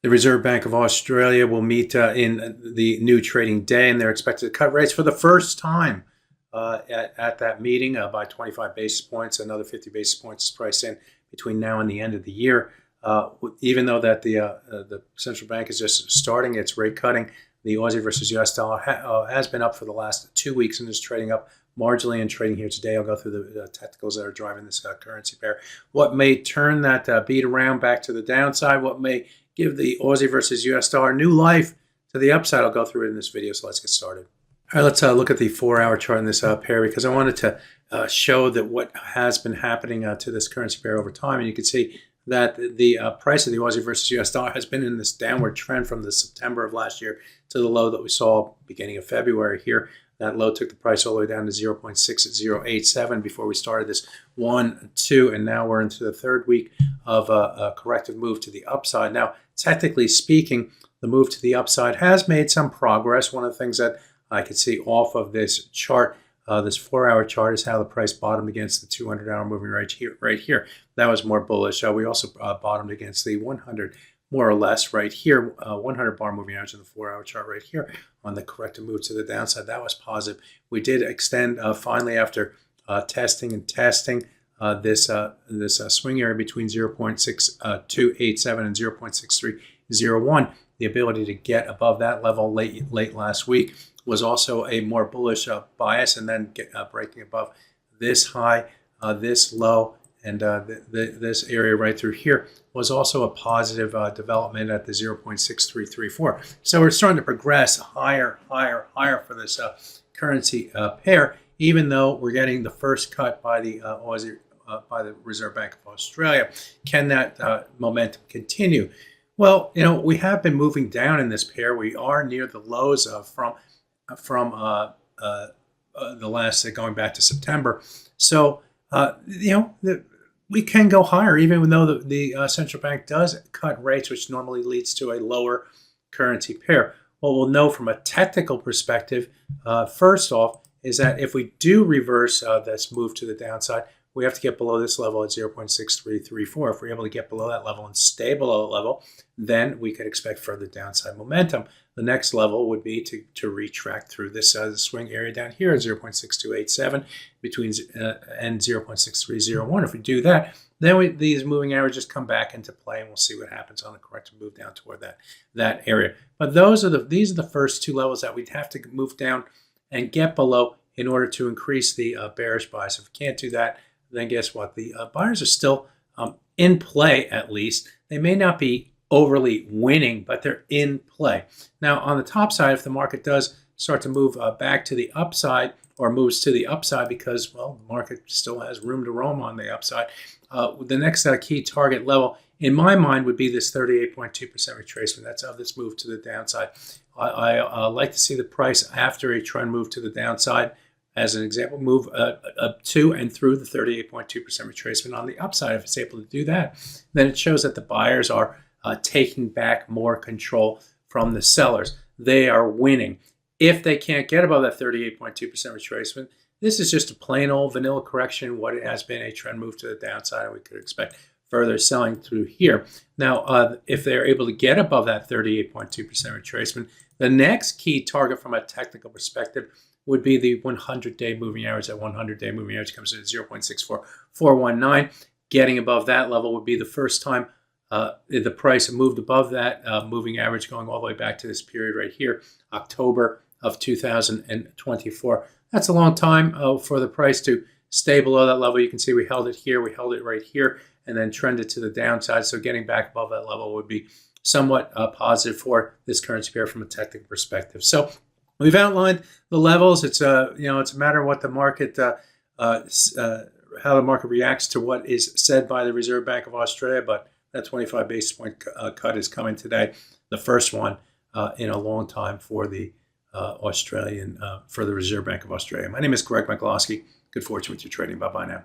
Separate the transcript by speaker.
Speaker 1: The Reserve Bank of Australia will meet in the new trading day, and they're expected to cut rates for the first time at that meeting by 25 basis points. Another 50 basis points is priced in between now and the end of the year. Even though that the central bank is just starting its rate cutting, the Aussie versus US dollar has been up for the last 2 weeks and is trading up marginally and trading here today. I'll go through the technicals that are driving this currency pair. What may turn that beat around back to the downside? What may give the Aussie versus US dollar new life to the upside? I'll go through it in this video, so let's get started. All right, let's look at the 4-hour chart in this pair, because I wanted to show that what has been happening to this currency pair over time. And you can see that the price of the Aussie versus US dollar has been in this downward trend from the September of last year to the low that we saw beginning of February here. That low took the price all the way down to 0.6087 before we started this 1, 2, and now we're into the third week of a corrective move to the upside. Now, technically speaking, the move to the upside has made some progress. One of the things that I could see off of this chart, this 4-hour chart, is how the price bottomed against the 200-hour moving right here. That was more bullish. We also bottomed against the 100, more or less, right here. 100-bar moving average in the 4-hour chart right here on the corrective move to the downside. That was positive. We did extend finally after testing this swing area between 0.6287 and 0.6301. The ability to get above that level late last week was also a more bullish bias, and then breaking above this high, this low, and this area right through here was also a positive development at the 0.6334. So we're starting to progress higher for this currency pair, even though we're getting the first cut by the by the Reserve Bank of Australia. Can that momentum continue? Well, we have been moving down in this pair. We are near the lows from the last, going back to September. So, we can go higher, even though the central bank does cut rates, which normally leads to a lower currency pair. What we'll know from a technical perspective, first off, is that if we do reverse this move to the downside, we have to get below this level at 0.6334. If we're able to get below that level and stay below that level, then we could expect further downside momentum. The next level would be to retract through this swing area down here at 0.6287 between and 0.6301. If we do that, then these moving averages come back into play, and we'll see what happens on a corrective move down toward that area. But these are the first two levels that we'd have to move down and get below in order to increase the bearish bias. If we can't do that, then guess what? The buyers are still in play, at least. They may not be overly winning, but they're in play. Now, on the top side, if the market does start to move back to the upside, or moves to the upside because, well, the market still has room to roam on the upside, the next key target level, in my mind, would be this 38.2% retracement. That's of this move to the downside. I like to see the price after a trend move to the downside, as an example, move up to and through the 38.2% retracement on the upside. If it's able to do that, then it shows that the buyers are taking back more control from the sellers. They are winning. If they can't get above that 38.2% retracement, this is just a plain old vanilla correction, what it has been, a trend move to the downside, and we could expect further selling through here. Now, if they're able to get above that 38.2% retracement, the next key target from a technical perspective would be the 100-day moving average. That 100-day moving average comes in at 0.64419. Getting above that level would be the first time the price moved above that moving average, going all the way back to this period right here, October of 2024. That's a long time for the price to stay below that level. You can see we held it here, we held it right here, and then trended to the downside. So getting back above that level would be somewhat positive for this currency pair from a technical perspective. So we've outlined the levels. It's it's a matter of what the market, how the market reacts to what is said by the Reserve Bank of Australia. But that 25 basis point cut is coming today, the first one in a long time for the for the Reserve Bank of Australia. My name is Greg McGlosky. Good fortune with your trading. Bye-bye now.